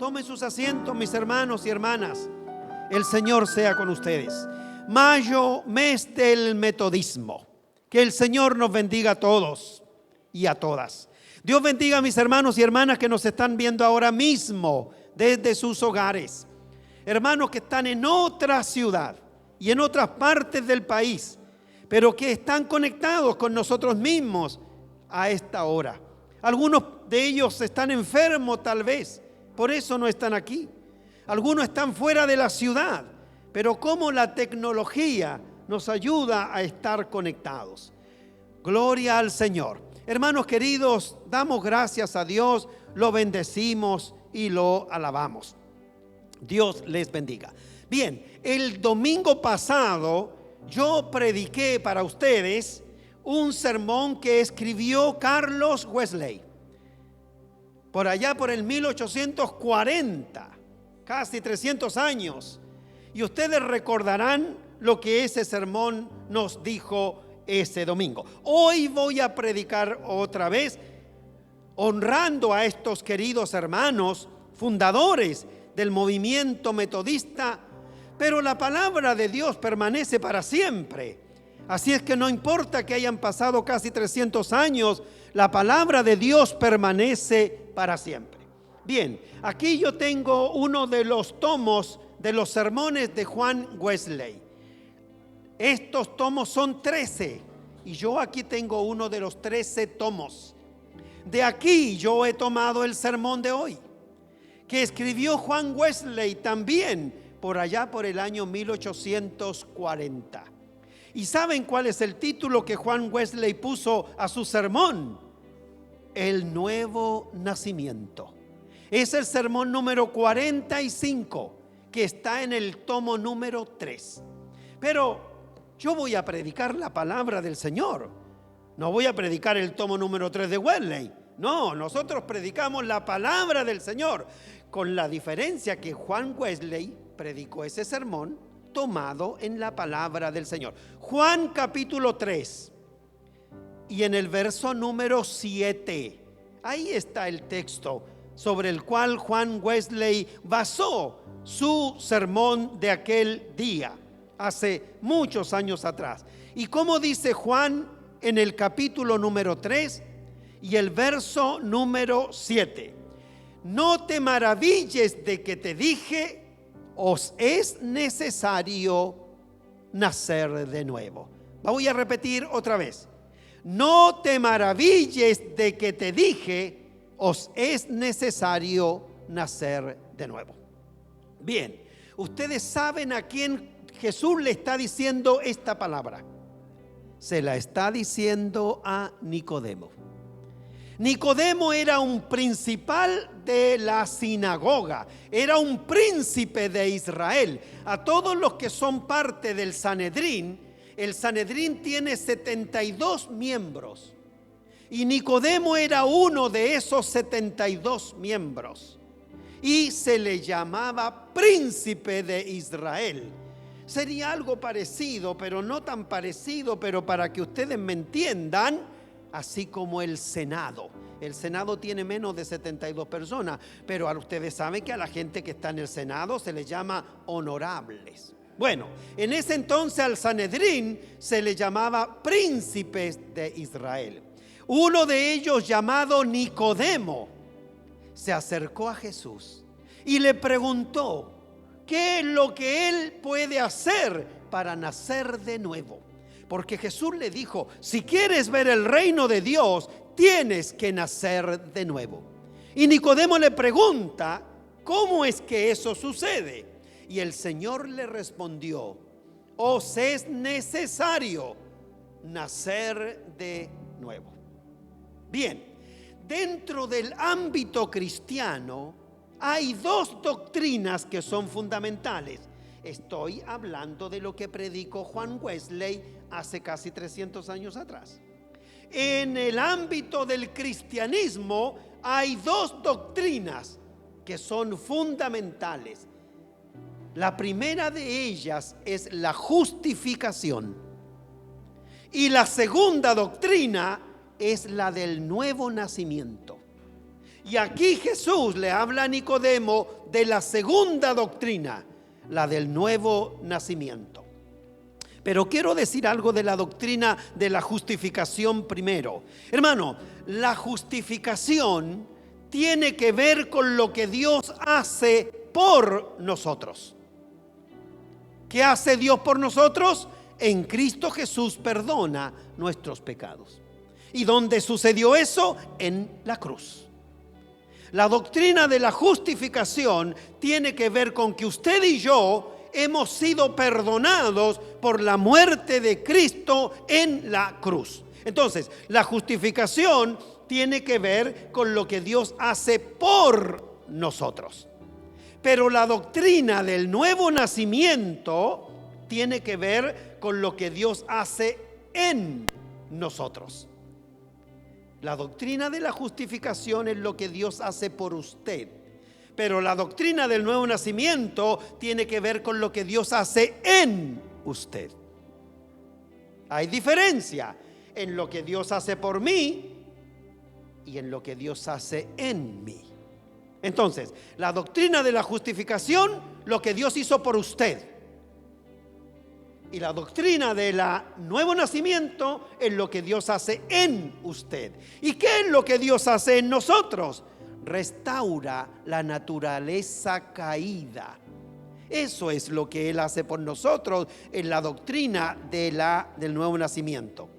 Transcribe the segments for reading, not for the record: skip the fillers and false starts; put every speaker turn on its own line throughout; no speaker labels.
Tomen sus asientos, mis hermanos y hermanas. El Señor sea con ustedes. Mayo, mes del metodismo. Que el Señor nos bendiga a todos y a todas. Dios bendiga a mis hermanos y hermanas que nos están viendo ahora mismo desde sus hogares. Hermanos que están en otra ciudad y en otras partes del país, pero que están conectados con nosotros mismos a esta hora. Algunos de ellos están enfermos tal vez, por eso no están aquí. Algunos están fuera de la ciudad, pero cómo la tecnología nos ayuda a estar conectados. Gloria al Señor. Hermanos queridos, damos gracias a Dios, lo bendecimos y lo alabamos. Dios les bendiga. Bien, el domingo pasado yo prediqué para ustedes un sermón que escribió Carlos Wesley. Por allá por el 1840, casi 300 años. Y ustedes recordarán lo que ese sermón nos dijo ese domingo. Hoy voy a predicar otra vez, honrando a estos queridos hermanos, fundadores del movimiento metodista, pero la palabra de Dios permanece para siempre. Así es que no importa que hayan pasado casi 300 años, la palabra de Dios permanece para siempre. Bien, aquí yo tengo uno de los tomos de los sermones de Juan Wesley. Estos tomos son 13 y yo aquí tengo uno de los 13 tomos. De aquí yo he tomado el sermón de hoy, que escribió Juan Wesley también por allá por el año 1840. ¿Y saben cuál es el título que Juan Wesley puso a su sermón? El nuevo nacimiento. Es el sermón número 45 que está en el tomo número 3. Pero yo voy a predicar la palabra del Señor. No voy a predicar el tomo número 3 de Wesley. No, nosotros predicamos la palabra del Señor, con la diferencia que Juan Wesley predicó ese sermón tomado en la palabra del Señor. Juan capítulo 3 y en el verso número 7, ahí está el texto sobre el cual Juan Wesley basó su sermón de aquel día, hace muchos años atrás. Y como dice Juan en el capítulo número 3 y el verso número 7: no te maravilles de que te dije, os es necesario nacer de nuevo. Voy a repetir otra vez. No te maravilles de que te dije, os es necesario nacer de nuevo. Bien, ustedes saben a quién Jesús le está diciendo esta palabra. Se la está diciendo a Nicodemo. Nicodemo era un principal de la sinagoga, era un príncipe de Israel. A todos los que son parte del Sanedrín, el Sanedrín tiene 72 miembros. Y Nicodemo era uno de esos 72 miembros. Y se le llamaba príncipe de Israel. Sería algo parecido, pero no tan parecido, pero para que ustedes me entiendan, así como el Senado. El Senado tiene menos de 72 personas, pero ustedes saben que a la gente que está en el Senado se les llama honorables. Bueno, en ese entonces al Sanedrín se le llamaba príncipes de Israel. Uno de ellos, llamado Nicodemo, se acercó a Jesús y le preguntó qué es lo que él puede hacer para nacer de nuevo. Porque Jesús le dijo, si quieres ver el reino de Dios, tienes que nacer de nuevo. Y Nicodemo le pregunta, ¿cómo es que eso sucede? Y el Señor le respondió, os es necesario nacer de nuevo. Bien, dentro del ámbito cristiano hay dos doctrinas que son fundamentales. Estoy hablando de lo que predicó Juan Wesley hace casi 300 años atrás. En el ámbito del cristianismo hay dos doctrinas que son fundamentales. La primera de ellas es la justificación. Y la segunda doctrina es la del nuevo nacimiento. Y aquí Jesús le habla a Nicodemo de la segunda doctrina, la del nuevo nacimiento. Pero quiero decir algo de la doctrina de la justificación primero. Hermano, la justificación tiene que ver con lo que Dios hace por nosotros. ¿Qué hace Dios por nosotros? En Cristo Jesús perdona nuestros pecados. ¿Y dónde sucedió eso? En la cruz. La doctrina de la justificación tiene que ver con que usted y yo hemos sido perdonados por la muerte de Cristo en la cruz. Entonces, la justificación tiene que ver con lo que Dios hace por nosotros. Pero la doctrina del nuevo nacimiento tiene que ver con lo que Dios hace en nosotros. La doctrina de la justificación es lo que Dios hace por usted. Pero la doctrina del nuevo nacimiento tiene que ver con lo que Dios hace en usted. Hay diferencia en lo que Dios hace por mí y en lo que Dios hace en mí. Entonces, la doctrina de la justificación, lo que Dios hizo por usted. Y la doctrina del nuevo nacimiento es lo que Dios hace en usted. ¿Y qué es lo que Dios hace en nosotros? Restaura la naturaleza caída. Eso es lo que Él hace por nosotros en la doctrina del nuevo nacimiento.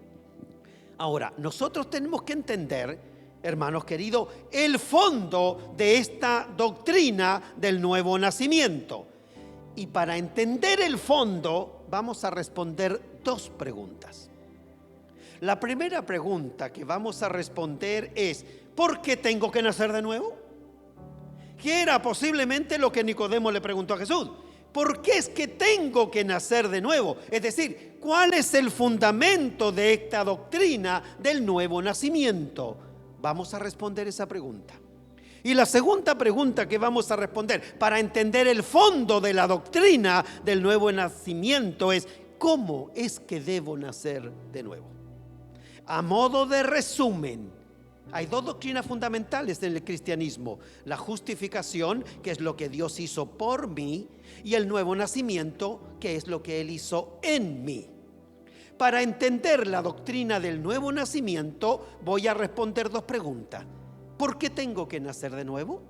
Ahora, nosotros tenemos que entender, hermanos queridos, el fondo de esta doctrina del nuevo nacimiento. Y para entender el fondo, vamos a responder dos preguntas. La primera pregunta que vamos a responder es: ¿por qué tengo que nacer de nuevo? Que era posiblemente lo que Nicodemo le preguntó a Jesús. ¿Por qué es que tengo que nacer de nuevo? Es decir, ¿cuál es el fundamento de esta doctrina del nuevo nacimiento? Vamos a responder esa pregunta. Y la segunda pregunta que vamos a responder para entender el fondo de la doctrina del nuevo nacimiento es: ¿cómo es que debo nacer de nuevo? A modo de resumen, hay dos doctrinas fundamentales en el cristianismo: la justificación, que es lo que Dios hizo por mí, y el nuevo nacimiento, que es lo que Él hizo en mí. Para entender la doctrina del nuevo nacimiento, voy a responder dos preguntas. ¿Por qué tengo que nacer de nuevo?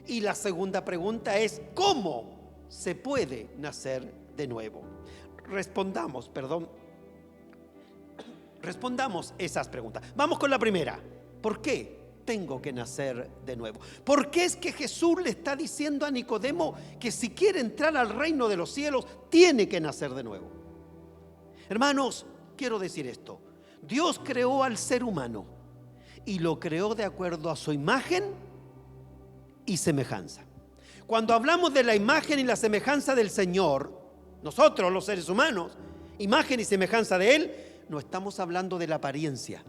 Y la segunda pregunta es: ¿cómo se puede nacer de nuevo? Respondamos esas preguntas. Vamos con la primera. ¿Por qué tengo que nacer de nuevo? ¿Por qué es que Jesús le está diciendo a Nicodemo que si quiere entrar al reino de los cielos tiene que nacer de nuevo? Hermanos, quiero decir esto: Dios creó al ser humano y lo creó de acuerdo a su imagen y semejanza. Cuando hablamos de la imagen y la semejanza del Señor, nosotros los seres humanos, imagen y semejanza de Él, no estamos hablando de la apariencia,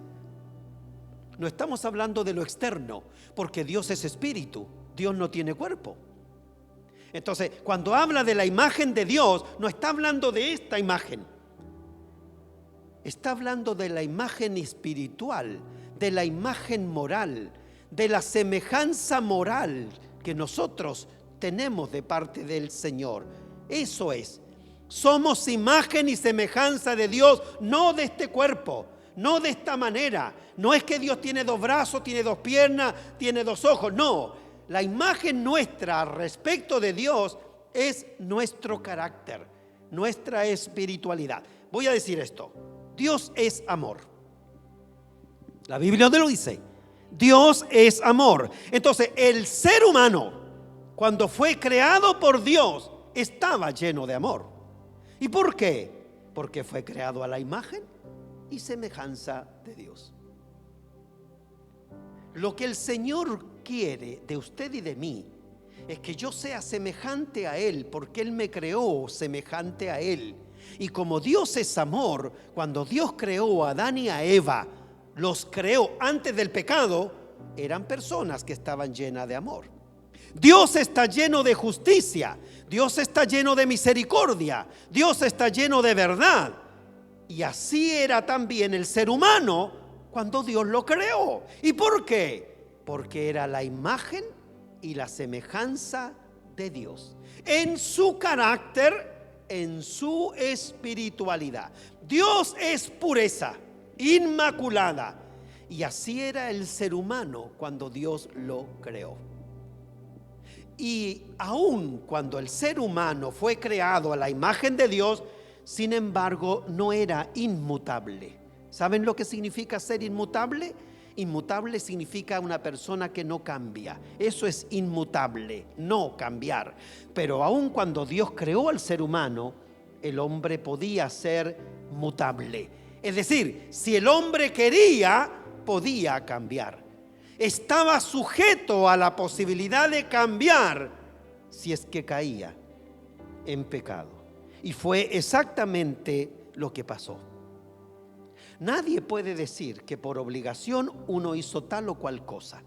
no estamos hablando de lo externo, porque Dios es espíritu, Dios no tiene cuerpo. Entonces, cuando habla de la imagen de Dios, no está hablando de esta imagen, está hablando de la imagen espiritual, de la imagen moral, de la semejanza moral que nosotros tenemos de parte del Señor. Eso es, somos imagen y semejanza de Dios, no de este cuerpo, no de esta manera. No es que Dios tiene dos brazos, tiene dos piernas, tiene dos ojos, no. La imagen nuestra respecto de Dios es nuestro carácter, nuestra espiritualidad. Voy a decir esto: Dios es amor. La Biblia lo dice. Dios es amor. Entonces, el ser humano, cuando fue creado por Dios, estaba lleno de amor. ¿Y por qué? Porque fue creado a la imagen y semejanza de Dios. Lo que el Señor quiere de usted y de mí es que yo sea semejante a Él, porque Él me creó semejante a Él. Y como Dios es amor, cuando Dios creó a Adán y a Eva, los creó antes del pecado, eran personas que estaban llenas de amor. Dios está lleno de justicia, Dios está lleno de misericordia, Dios está lleno de verdad. Y así era también el ser humano cuando Dios lo creó. ¿Y por qué? porque era la imagen y la semejanza de Dios, en su carácter, en su espiritualidad. Dios es pureza, inmaculada, y así era el ser humano cuando Dios lo creó. Y aun cuando el ser humano fue creado a la imagen de Dios, sin embargo, no era inmutable. ¿Saben lo que significa ser inmutable? Inmutable significa una persona que no cambia. Eso es inmutable, no cambiar. Pero aun cuando Dios creó al ser humano, el hombre podía ser mutable. Es decir, si el hombre quería, podía cambiar. Estaba sujeto a la posibilidad de cambiar si es que caía en pecado. Y fue exactamente lo que pasó. Nadie puede decir que por obligación uno hizo tal o cual cosa.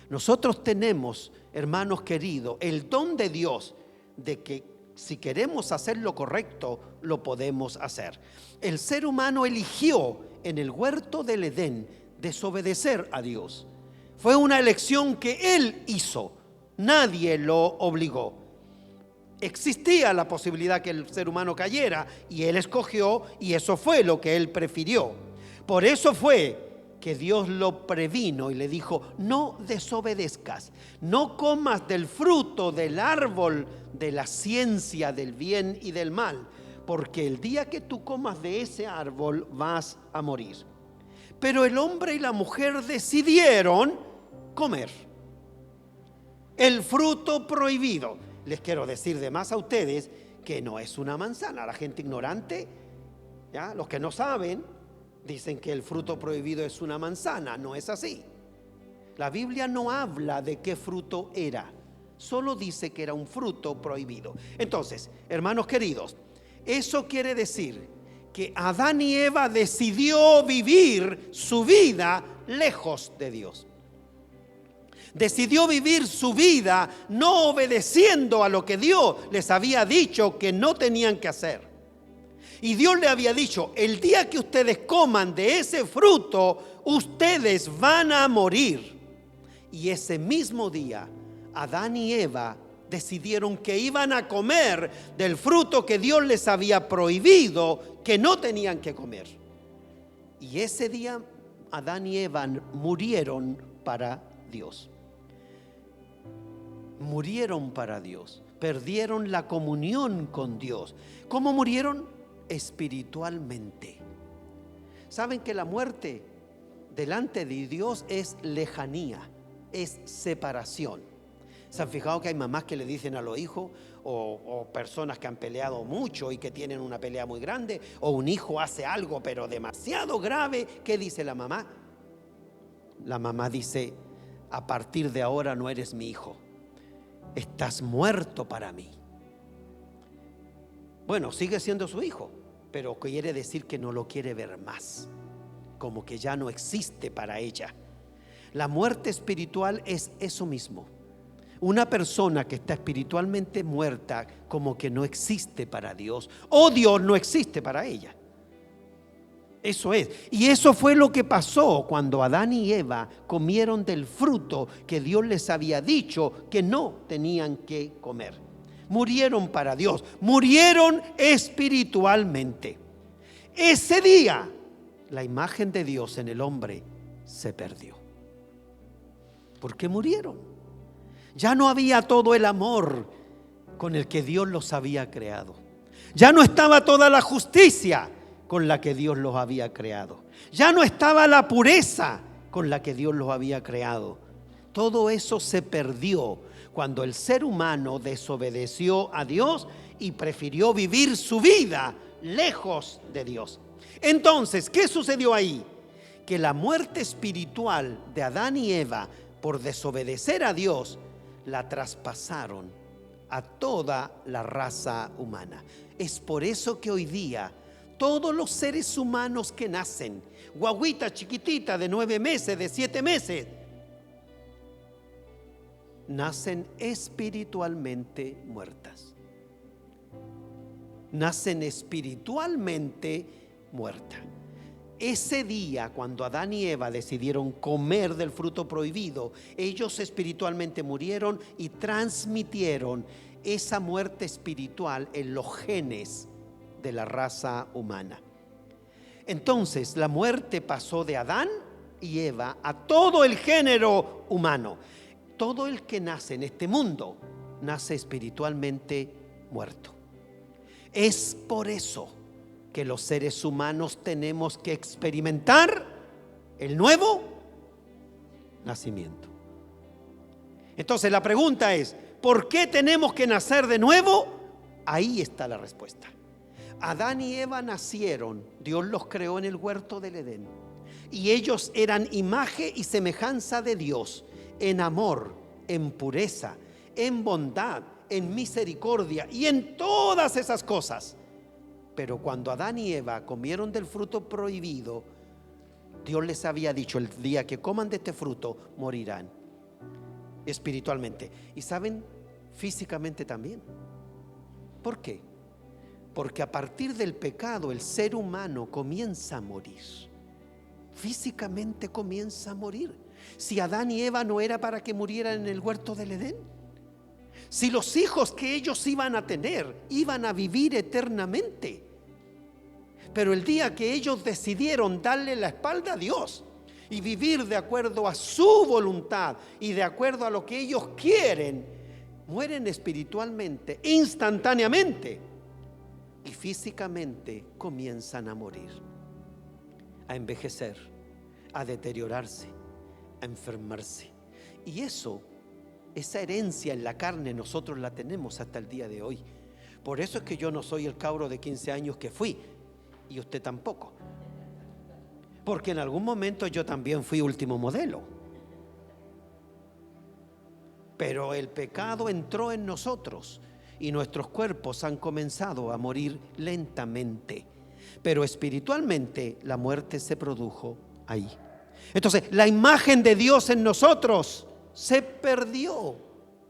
Nosotros tenemos, hermanos queridos, el don de Dios de que si queremos hacer lo correcto, lo podemos hacer. El ser humano eligió en el huerto del Edén desobedecer a Dios. Fue una elección que él hizo, nadie lo obligó. Existía la posibilidad que el ser humano cayera y él escogió, y eso fue lo que él prefirió. Por eso fue que Dios lo previno y le dijo: no desobedezcas, no comas del fruto del árbol de la ciencia del bien y del mal, porque el día que tú comas de ese árbol vas a morir. Pero el hombre y la mujer decidieron comer el fruto prohibido. Les quiero decir de más a ustedes que no es una manzana. La gente ignorante, ¿ya? Los que no saben, dicen que el fruto prohibido es una manzana. No es así. La Biblia no habla de qué fruto era, solo dice que era un fruto prohibido. Entonces, hermanos queridos, eso quiere decir que Adán y Eva decidió vivir su vida lejos de Dios. Decidió vivir su vida no obedeciendo a lo que Dios les había dicho que no tenían que hacer. Y Dios le había dicho: el día que ustedes coman de ese fruto, ustedes van a morir. Y ese mismo día, Adán y Eva decidieron que iban a comer del fruto que Dios les había prohibido, que no tenían que comer. Y ese día, Adán y Eva murieron para Dios. Murieron para Dios, perdieron la comunión con Dios. ¿Cómo murieron? Espiritualmente. ¿Saben que la muerte delante de Dios es lejanía, es separación? ¿Se han fijado que hay mamás que le dicen a los hijos, o personas que han peleado mucho y que tienen una pelea muy grande, o un hijo hace algo pero demasiado grave? ¿Qué dice la mamá? La mamá dice: a partir de ahora no eres mi hijo, estás muerto para mí. Bueno, sigue siendo su hijo, pero quiere decir que no lo quiere ver más, como que ya no existe para ella. La muerte espiritual es eso mismo. Una persona que está espiritualmente muerta, como que no existe para Dios, o Dios no existe para ella. Eso es. Y eso fue lo que pasó cuando Adán y Eva comieron del fruto que Dios les había dicho que no tenían que comer. Murieron para Dios, murieron espiritualmente. Ese día, la imagen de Dios en el hombre se perdió. ¿Por qué murieron? Ya no había todo el amor con el que Dios los había creado. Ya no estaba toda la justicia con la que Dios los había creado. Ya no estaba la pureza con la que Dios los había creado. Todo eso se perdió cuando el ser humano desobedeció a Dios y prefirió vivir su vida lejos de Dios. Entonces, ¿qué sucedió ahí? Que la muerte espiritual de Adán y Eva por desobedecer a Dios la traspasaron a toda la raza humana. Es por eso que hoy día todos los seres humanos que nacen, guaguita chiquitita de 9 meses, de 7 meses, nacen espiritualmente muertas. Nacen espiritualmente muertas. ese día, cuando Adán y Eva decidieron comer del fruto prohibido, ellos espiritualmente murieron y transmitieron esa muerte espiritual en los genes de la raza humana. Entonces la muerte pasó de Adán y Eva a todo el género humano. Todo el que nace en este mundo nace espiritualmente muerto. Es por eso que los seres humanos tenemos que experimentar el nuevo nacimiento. Entonces la pregunta es, ¿por qué tenemos que nacer de nuevo? Ahí está la respuesta. Adán y Eva nacieron, Dios los creó en el huerto del Edén, y ellos eran imagen y semejanza de Dios, en amor, en pureza, en bondad, en misericordia y en todas esas cosas. Pero cuando Adán y Eva comieron del fruto prohibido, Dios les había dicho: el día que coman de este fruto morirán espiritualmente. Y saben, físicamente también. ¿Por qué? Porque a partir del pecado el ser humano comienza a morir. Físicamente comienza a morir. Si Adán y Eva no era para que murieran en el huerto del Edén, si los hijos que ellos iban a tener iban a vivir eternamente, pero el día que ellos decidieron darle la espalda a Dios y vivir de acuerdo a su voluntad y de acuerdo a lo que ellos quieren, mueren espiritualmente, instantáneamente, y físicamente comienzan a morir, a envejecer, a deteriorarse, a enfermarse. Y esa herencia en la carne nosotros la tenemos hasta el día de hoy. Por eso es que yo no soy el cabro de 15 años que fui, y usted tampoco, porque en algún momento yo también fui último modelo. Pero el pecado entró en nosotros y nuestros cuerpos han comenzado a morir lentamente, pero espiritualmente la muerte se produjo ahí. Entonces la imagen de Dios en nosotros se perdió,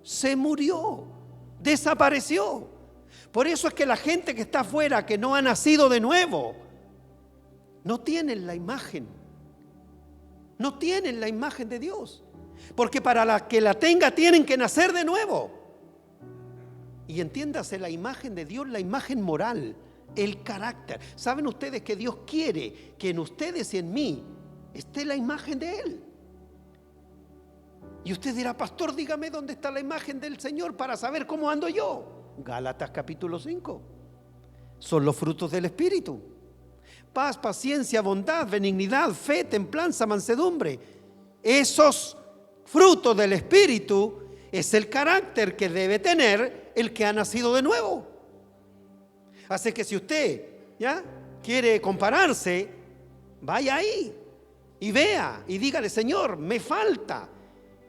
se murió, desapareció. Por eso es que la gente que está afuera, que no ha nacido de nuevo, no tienen la imagen, no tienen la imagen de Dios, porque para la que la tenga tienen que nacer de nuevo. Y entiéndase, la imagen de Dios, la imagen moral, el carácter. ¿Saben ustedes que Dios quiere que en ustedes y en mí esté la imagen de Él? Y usted dirá: pastor, dígame dónde está la imagen del Señor para saber cómo ando yo. Gálatas capítulo 5. Son los frutos del Espíritu: paz, paciencia, bondad, benignidad, fe, templanza, mansedumbre. Esos frutos del Espíritu es el carácter que debe tener el que ha nacido de nuevo. Así que si usted quiere compararse, vaya ahí y vea y dígale: Señor, me falta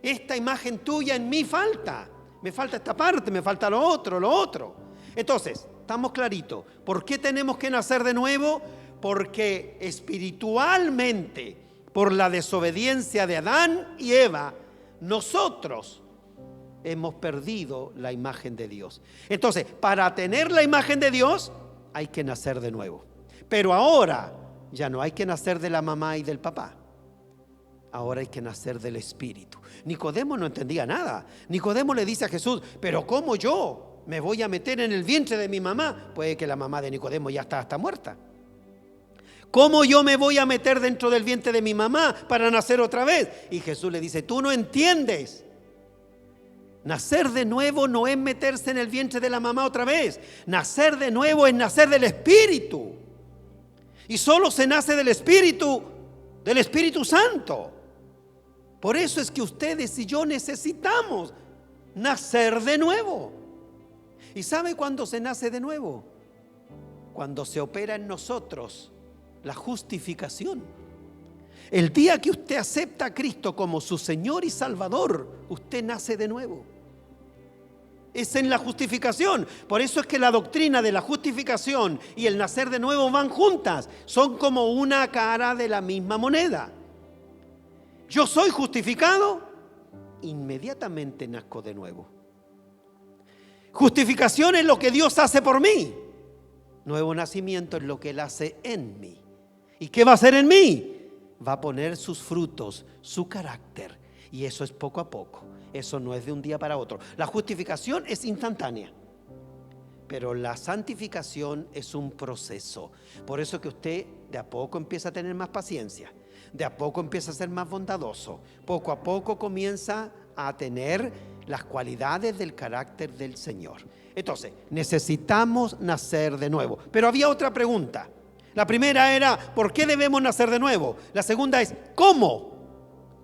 esta imagen tuya, en mí falta, me falta esta parte, me falta lo otro. Entonces, estamos claritos. ¿Por qué tenemos que nacer de nuevo? Porque espiritualmente, por la desobediencia de Adán y Eva, nosotros hemos perdido la imagen de Dios. Entonces, para tener la imagen de Dios hay que nacer de nuevo. Pero ahora ya no hay que nacer de la mamá y del papá. Ahora hay que nacer del Espíritu. Nicodemo no entendía nada. Nicodemo le dice a Jesús: pero ¿cómo yo me voy a meter en el vientre de mi mamá? Puede que la mamá de Nicodemo ya está hasta muerta. ¿Cómo yo me voy a meter dentro del vientre de mi mamá para nacer otra vez? Y Jesús le dice: tú no entiendes. Nacer de nuevo no es meterse en el vientre de la mamá otra vez. Nacer de nuevo es nacer del Espíritu. Y solo se nace del Espíritu Santo. Por eso es que ustedes y yo necesitamos nacer de nuevo. ¿Y sabe cuándo se nace de nuevo? Cuando se opera en nosotros la justificación. El día que usted acepta a Cristo como su Señor y Salvador, usted nace de nuevo. Es en la justificación. Por eso es que la doctrina de la justificación y el nacer de nuevo van juntas. Son como una cara de la misma moneda. Yo soy justificado, inmediatamente nazco de nuevo. Justificación es lo que Dios hace por mí. Nuevo nacimiento es lo que Él hace en mí. ¿Y qué va a hacer en mí? Va a poner sus frutos, su carácter. Y eso es poco a poco. Eso no es de un día para otro. La justificación es instantánea, pero la santificación es un proceso. Por eso que usted de a poco empieza a tener más paciencia, de a poco empieza a ser más bondadoso, poco a poco comienza a tener las cualidades del carácter del Señor. Entonces, necesitamos nacer de nuevo. Pero había otra pregunta. La primera era, ¿por qué debemos nacer de nuevo? La segunda es, ¿cómo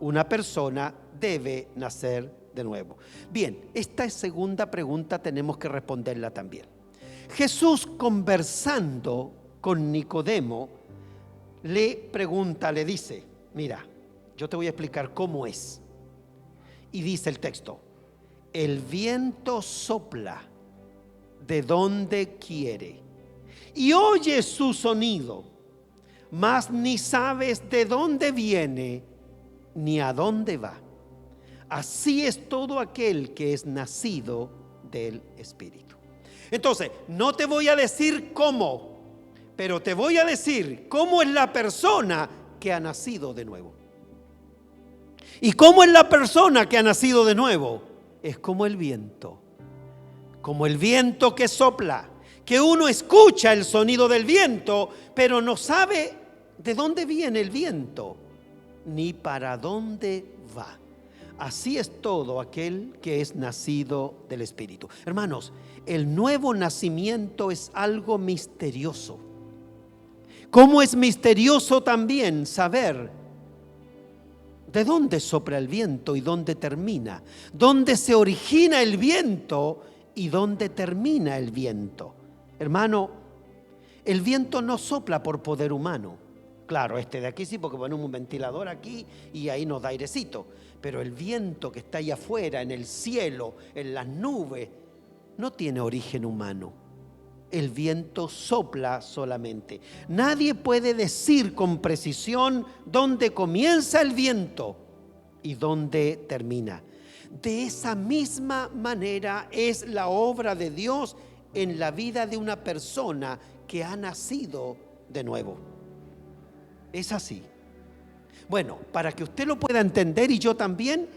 una persona debe nacer de nuevo? Bien, esta segunda pregunta tenemos que responderla también. Jesús, conversando con Nicodemo, le pregunta, le dice, mira, yo te voy a explicar cómo es. Y dice el texto, el viento sopla de donde quiere y oyes su sonido, mas ni sabes de dónde viene ni a dónde va. Así es todo aquel que es nacido del Espíritu. Entonces, no te voy a decir cómo, pero te voy a decir cómo es la persona que ha nacido de nuevo. ¿Y cómo es la persona que ha nacido de nuevo? Es como el viento que sopla, que uno escucha el sonido del viento, pero no sabe de dónde viene el viento, ni para dónde va. Así es todo aquel que es nacido del Espíritu. Hermanos, el nuevo nacimiento es algo misterioso. ¿Cómo es misterioso también saber de dónde sopla el viento y dónde termina? ¿Dónde se origina el viento y dónde termina el viento? Hermano, el viento no sopla por poder humano. Claro, este de aquí sí, porque ponemos un ventilador aquí y ahí nos da airecito. Pero el viento que está allá afuera, en el cielo, en las nubes, no tiene origen humano. El viento sopla solamente. Nadie puede decir con precisión dónde comienza el viento y dónde termina. De esa misma manera es la obra de Dios en la vida de una persona que ha nacido de nuevo. Es así. Bueno, para que usted lo pueda entender y yo también,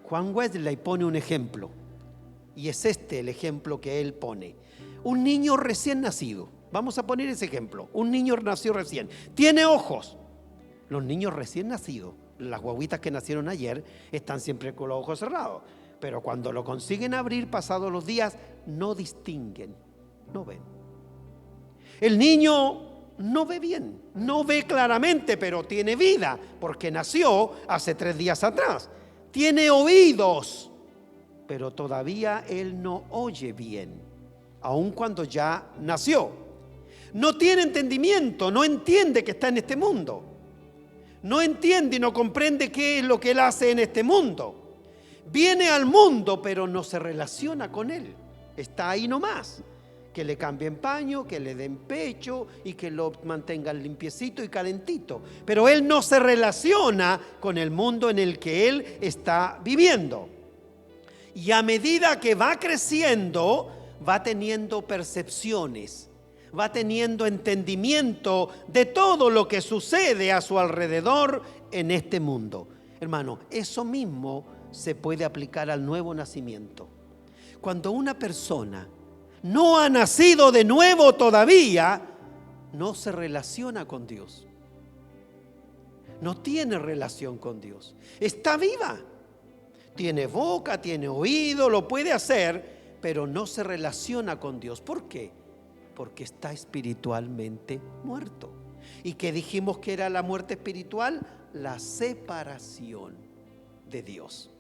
Juan Wesley pone un ejemplo. Y es este el ejemplo que él pone. Un niño recién nacido. Vamos a poner ese ejemplo. Un niño nació recién. Tiene ojos. Los niños recién nacidos, las guaguitas que nacieron ayer, están siempre con los ojos cerrados. Pero cuando lo consiguen abrir pasados los días, no distinguen, no ven. El niño no ve bien, no ve claramente, pero tiene vida, porque nació hace 3 días atrás. Tiene oídos, pero todavía él no oye bien, aun cuando ya nació. No tiene entendimiento, no entiende que está en este mundo. No entiende y no comprende qué es lo que él hace en este mundo. Viene al mundo, pero no se relaciona con él. Está ahí nomás. Que le cambien paño, que le den pecho y que lo mantengan limpiecito y calentito. Pero él no se relaciona con el mundo en el que él está viviendo. Y a medida que va creciendo, va teniendo percepciones, va teniendo entendimiento de todo lo que sucede a su alrededor en este mundo. Hermano, eso mismo se puede aplicar al nuevo nacimiento. Cuando una persona no ha nacido de nuevo todavía, no se relaciona con Dios. No tiene relación con Dios. Está viva. Tiene boca, tiene oído, lo puede hacer, pero no se relaciona con Dios. ¿Por qué? Porque está espiritualmente muerto. ¿Y qué dijimos que era la muerte espiritual? La separación de Dios.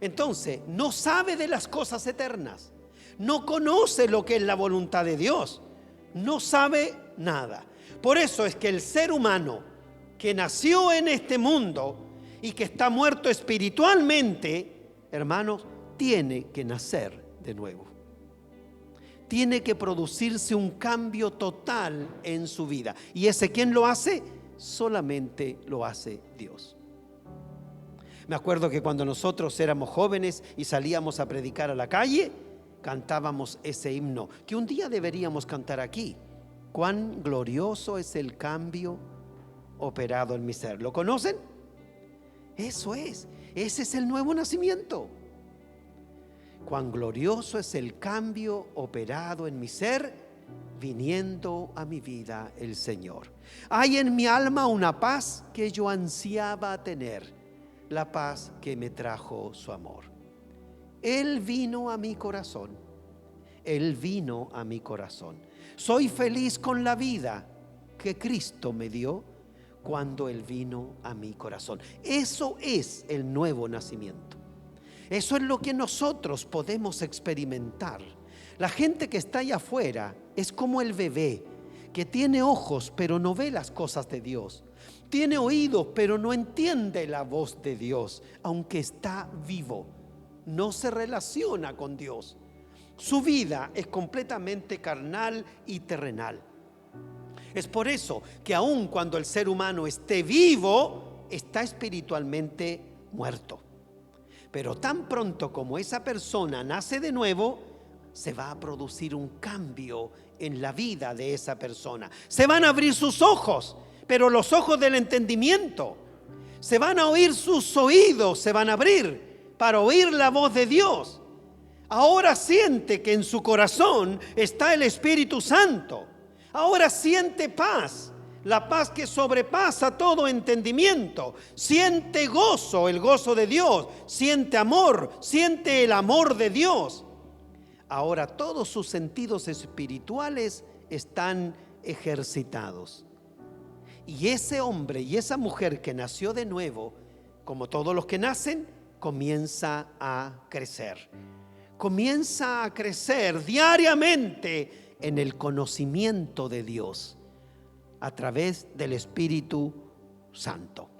Entonces, no sabe de las cosas eternas. No conoce lo que es la voluntad de Dios. No sabe nada. Por eso es que el ser humano que nació en este mundo y que está muerto espiritualmente, hermanos, tiene que nacer de nuevo. Tiene que producirse un cambio total en su vida. ¿Y ese quién lo hace? Solamente lo hace Dios. Me acuerdo que cuando nosotros éramos jóvenes y salíamos a predicar a la calle, cantábamos ese himno que un día deberíamos cantar aquí. cuán glorioso es el cambio operado en mi ser. ¿Lo conocen? Eso es, ese es el nuevo nacimiento. Cuán glorioso es el cambio operado en mi ser, viniendo a mi vida el Señor. Hay en mi alma una paz que yo ansiaba tener, la paz que me trajo su amor. Él vino a mi corazón, Él vino a mi corazón. Soy feliz con la vida que Cristo me dio cuando Él vino a mi corazón. Eso es el nuevo nacimiento. Eso es lo que nosotros podemos experimentar. La gente que está allá afuera es como el bebé que tiene ojos pero no ve las cosas de Dios. Tiene oídos pero no entiende la voz de Dios, aunque está vivo. No se relaciona con Dios. Su vida es completamente carnal y terrenal. Es por eso que aun cuando el ser humano esté vivo, está espiritualmente muerto. Pero tan pronto como esa persona nace de nuevo, se va a producir un cambio en la vida de esa persona. Se van a abrir sus ojos, pero los ojos del entendimiento. Se van a oír, sus oídos se van a abrir para oír la voz de Dios. Ahora siente que en su corazón está el Espíritu Santo. Ahora siente paz, la paz que sobrepasa todo entendimiento. Siente gozo, el gozo de Dios. Siente amor, siente el amor de Dios. Ahora todos sus sentidos espirituales están ejercitados. Y ese hombre y esa mujer que nació de nuevo, como todos los que nacen, comienza a crecer. Comienza a crecer diariamente en el conocimiento de Dios a través del Espíritu Santo.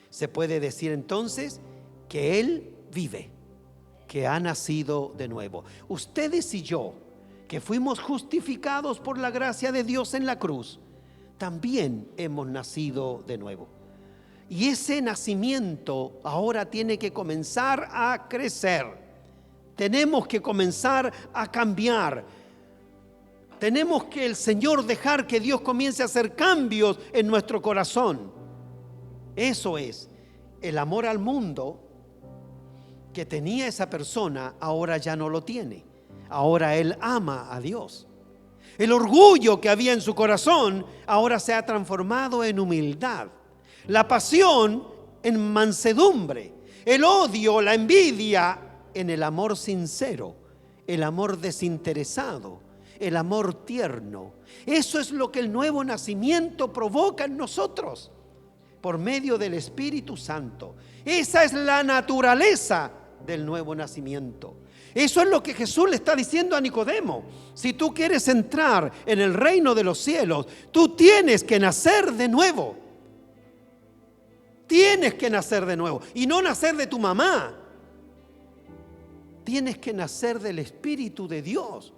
Se puede decir entonces que Él vive, que ha nacido de nuevo. Ustedes y yo, que fuimos justificados por la gracia de Dios en la cruz, también hemos nacido de nuevo. Y ese nacimiento ahora tiene que comenzar a crecer. Tenemos que comenzar a cambiar. Tenemos que el Señor dejar que Dios comience a hacer cambios en nuestro corazón. Eso es, el amor al mundo que tenía esa persona ahora ya no lo tiene. Ahora él ama a Dios. El orgullo que había en su corazón ahora se ha transformado en humildad. La pasión en mansedumbre. El odio, la envidia en el amor sincero. El amor desinteresado. El amor tierno. Eso es lo que el nuevo nacimiento provoca en nosotros por medio del Espíritu Santo. Esa es la naturaleza del nuevo nacimiento. Eso es lo que Jesús le está diciendo a Nicodemo. Si tú quieres entrar en el reino de los cielos, tú tienes que nacer de nuevo. Tienes que nacer de nuevo. Y no nacer de tu mamá. Tienes que nacer del Espíritu de Dios.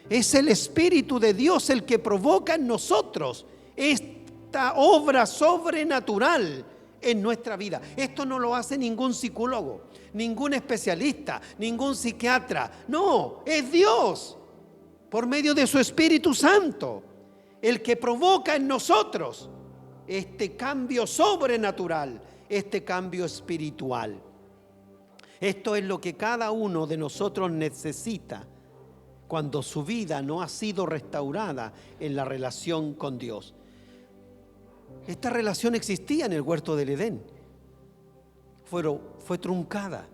Es el Espíritu de Dios el que provoca en nosotros esta obra sobrenatural en nuestra vida. Esto no lo hace ningún psicólogo, ningún especialista, ningún psiquiatra. No, es Dios por medio de su Espíritu Santo el que provoca en nosotros este cambio sobrenatural, este cambio espiritual. Esto es lo que cada uno de nosotros necesita cuando su vida no ha sido restaurada en la relación con Dios. Esta relación existía en el huerto del Edén. Fue truncada.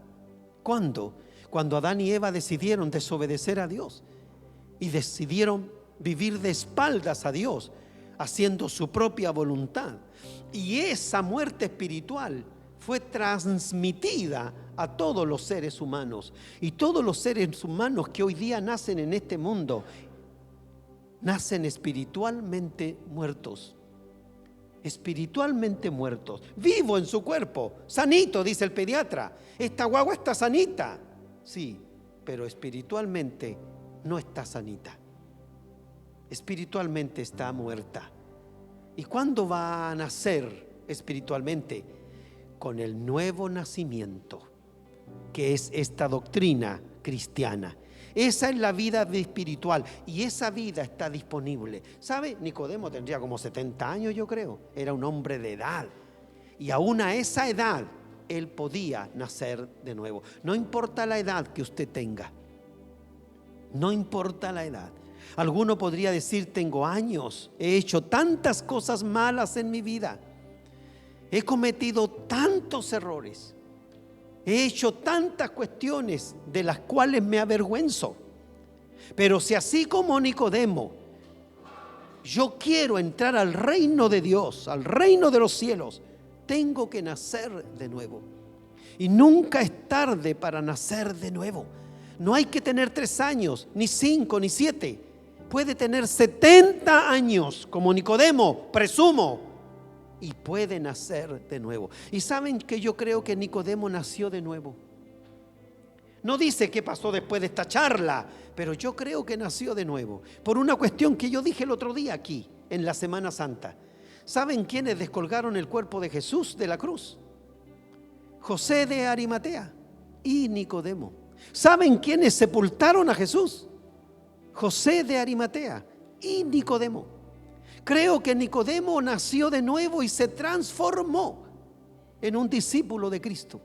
¿Cuándo? Cuando Adán y Eva decidieron desobedecer a Dios y decidieron vivir de espaldas a Dios, haciendo su propia voluntad. Y esa muerte espiritual fue transmitida a todos los seres humanos. Y todos los seres humanos que hoy día nacen en este mundo, nacen espiritualmente muertos. Espiritualmente muertos, vivo en su cuerpo, sanito, dice el pediatra. Esta guagua está sanita, sí, pero espiritualmente no está sanita. Espiritualmente está muerta. ¿Y cuándo va a nacer espiritualmente? Con el nuevo nacimiento, que es esta doctrina cristiana. Esa es la vida espiritual y esa vida está disponible. ¿Sabe? Nicodemo tendría como 70 años, yo creo. Era un hombre de edad. Y aún a esa edad, él podía nacer de nuevo. No importa la edad que usted tenga. No importa la edad. Alguno podría decir: tengo años, he hecho tantas cosas malas en mi vida. He cometido tantos errores. He hecho tantas cuestiones de las cuales me avergüenzo. Pero si así como Nicodemo, yo quiero entrar al reino de Dios, al reino de los cielos, tengo que nacer de nuevo. Y nunca es tarde para nacer de nuevo. No hay que tener 3 años, ni 5, ni 7. Puede tener 70 años, como Nicodemo, presumo, y puede nacer de nuevo. Y saben que yo creo que Nicodemo nació de nuevo. No dice qué pasó después de esta charla, pero yo creo que nació de nuevo. Por una cuestión que yo dije el otro día aquí, en la Semana Santa. ¿Saben quiénes descolgaron el cuerpo de Jesús de la cruz? José de Arimatea y Nicodemo. ¿Saben quiénes sepultaron a Jesús? José de Arimatea y Nicodemo. Creo que Nicodemo nació de nuevo y se transformó en un discípulo de Cristo.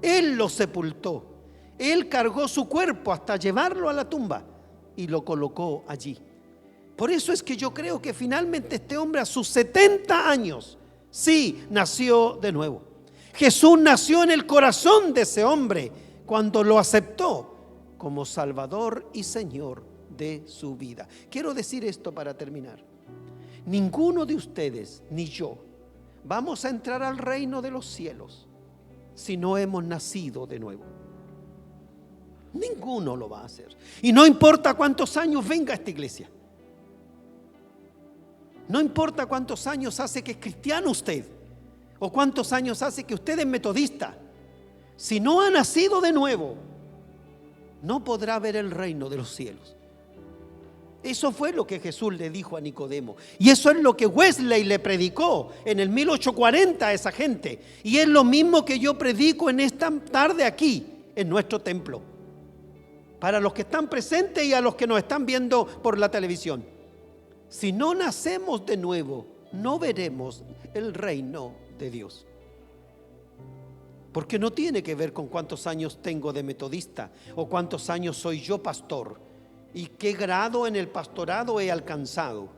Él lo sepultó. Él cargó su cuerpo hasta llevarlo a la tumba y lo colocó allí. Por eso es que yo creo que finalmente este hombre a sus 70 años, sí, nació de nuevo. Jesús nació en el corazón de ese hombre cuando lo aceptó como Salvador y Señor de su vida. Quiero decir esto para terminar. Ninguno de ustedes ni yo vamos a entrar al reino de los cielos si no hemos nacido de nuevo. Ninguno lo va a hacer. Y no importa cuántos años venga a esta iglesia. No importa cuántos años hace que es cristiano usted, o cuántos años hace que usted es metodista. Si no ha nacido de nuevo, no podrá ver el reino de los cielos. Eso fue lo que Jesús le dijo a Nicodemo. Y eso es lo que Wesley le predicó en el 1840 a esa gente. Y es lo mismo que yo predico en esta tarde aquí, en nuestro templo. Para los que están presentes y a los que nos están viendo por la televisión. Si no nacemos de nuevo, no veremos el reino de Dios. Porque no tiene que ver con cuántos años tengo de metodista o cuántos años soy yo pastor y qué grado en el pastorado he alcanzado.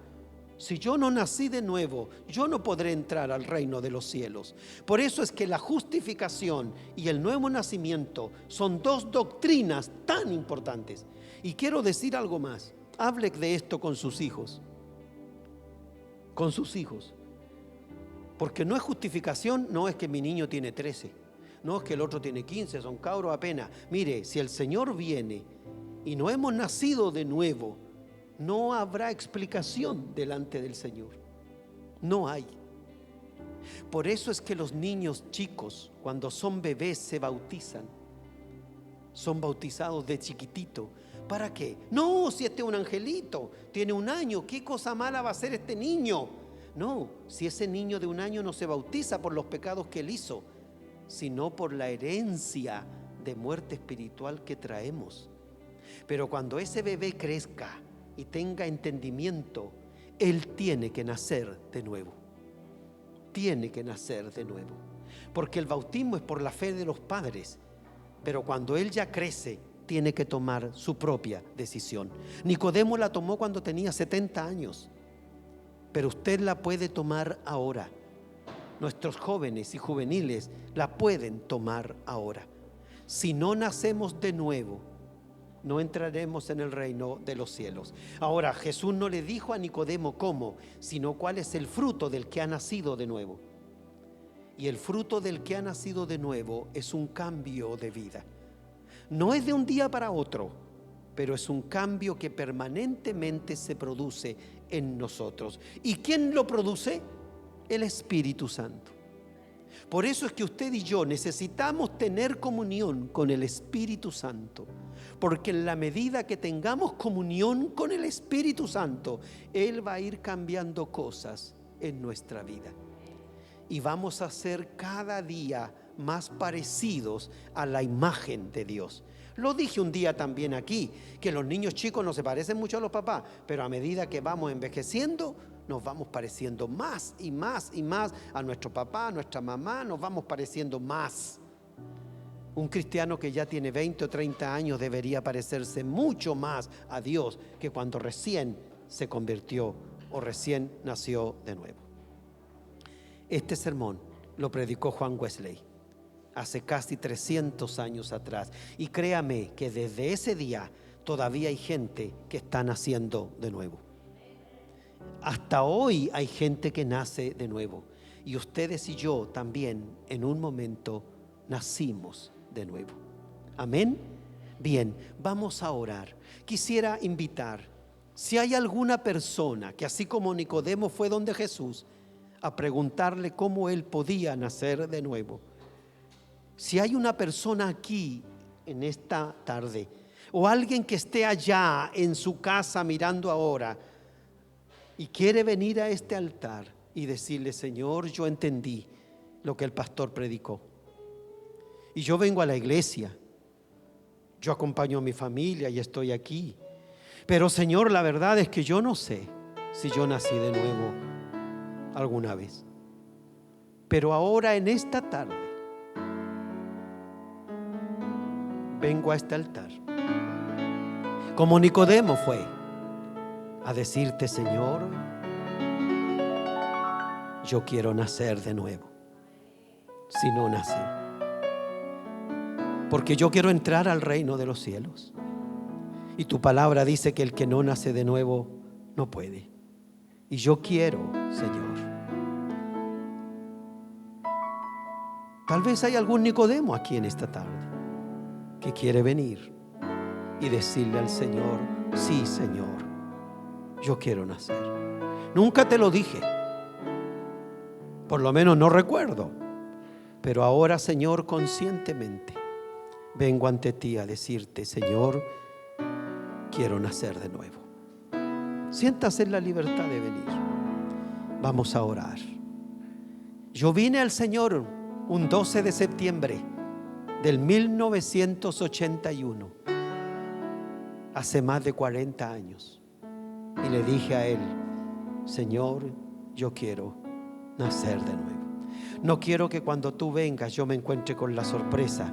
Si yo no nací de nuevo, yo no podré entrar al reino de los cielos. Por eso es que la justificación y el nuevo nacimiento son dos doctrinas tan importantes. Y quiero decir algo más. Hable de esto con sus hijos. Con sus hijos. Porque no es justificación, no es que mi niño tiene 13, no es que el otro tiene 15, son cabros apenas. Mire, si el Señor viene y no hemos nacido de nuevo, no habrá explicación delante del Señor. No hay. Por eso es que los niños chicos, cuando son bebés, se bautizan. Son bautizados de chiquitito. ¿Para qué? No, si este es un angelito, tiene 1 año, ¿qué cosa mala va a hacer este niño? No, si ese niño de 1 año no se bautiza por los pecados que él hizo, sino por la herencia de muerte espiritual que traemos. Pero cuando ese bebé crezca y tenga entendimiento, él tiene que nacer de nuevo. Tiene que nacer de nuevo. Porque el bautismo es por la fe de los padres. Pero cuando él ya crece, tiene que tomar su propia decisión. Nicodemo la tomó cuando tenía 70 años. Pero usted la puede tomar ahora. Nuestros jóvenes y juveniles la pueden tomar ahora. Si no nacemos de nuevo, no entraremos en el reino de los cielos. Ahora, Jesús no le dijo a Nicodemo cómo, sino cuál es el fruto del que ha nacido de nuevo. Y el fruto del que ha nacido de nuevo es un cambio de vida. No es de un día para otro, pero es un cambio que permanentemente se produce en nosotros. ¿Y quién lo produce? El Espíritu Santo. Por eso es que usted y yo necesitamos tener comunión con el Espíritu Santo, porque en la medida que tengamos comunión con el Espíritu Santo, Él va a ir cambiando cosas en nuestra vida. Y vamos a ser cada día más parecidos a la imagen de Dios. Lo dije un día también aquí, que los niños chicos no se parecen mucho a los papás, pero a medida que vamos envejeciendo, nos vamos pareciendo más y más y más a nuestro papá, a nuestra mamá, nos vamos pareciendo más. Un cristiano que ya tiene 20 o 30 años debería parecerse mucho más a Dios que cuando recién se convirtió o recién nació de nuevo. Este sermón lo predicó Juan Wesley hace casi 300 años atrás, y créame que desde ese día todavía hay gente que está naciendo de nuevo. Hasta hoy hay gente que nace de nuevo, y ustedes y yo también en un momento nacimos de nuevo. Amén. Bien, vamos a orar. Quisiera invitar, si hay alguna persona que así como Nicodemo fue donde Jesús a preguntarle cómo él podía nacer de nuevo, si hay una persona aquí en esta tarde, o alguien que esté allá en su casa mirando ahora y quiere venir a este altar y decirle: Señor, yo entendí lo que el pastor predicó y yo vengo a la iglesia, yo acompaño a mi familia y estoy aquí, pero Señor, la verdad es que yo no sé si yo nací de nuevo alguna vez, pero ahora en esta tarde vengo a este altar como Nicodemo fue a decirte: Señor, yo quiero nacer de nuevo, si no nací, porque yo quiero entrar al reino de los cielos, y tu palabra dice que el que no nace de nuevo no puede, y yo quiero, Señor. Tal vez hay algún Nicodemo aquí en esta tarde que quiere venir y decirle al Señor: sí, Señor, yo quiero nacer. Nunca te lo dije, por lo menos no recuerdo, pero ahora, Señor, conscientemente vengo ante ti a decirte: Señor, quiero nacer de nuevo. Siéntase en la libertad de venir. Vamos a orar. Yo vine al Señor un 12 de septiembre del 1981, hace más de 40 años, y le dije a Él: Señor, yo quiero nacer de nuevo. No quiero que cuando tú vengas yo me encuentre con la sorpresa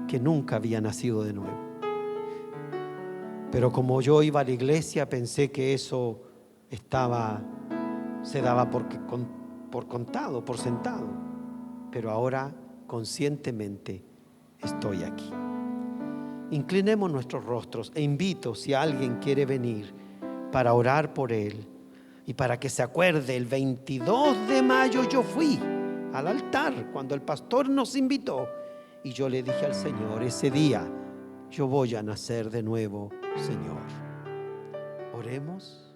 que nunca había nacido de nuevo. Pero como yo iba a la iglesia, pensé que eso se daba por contado, por sentado. Pero ahora conscientemente estoy aquí. Inclinemos nuestros rostros e invito, si alguien quiere venir, para orar por él y para que se acuerde: el 22 de mayo yo fui al altar cuando el pastor nos invitó y yo le dije al Señor: ese día yo voy a nacer de nuevo, Señor. Oremos.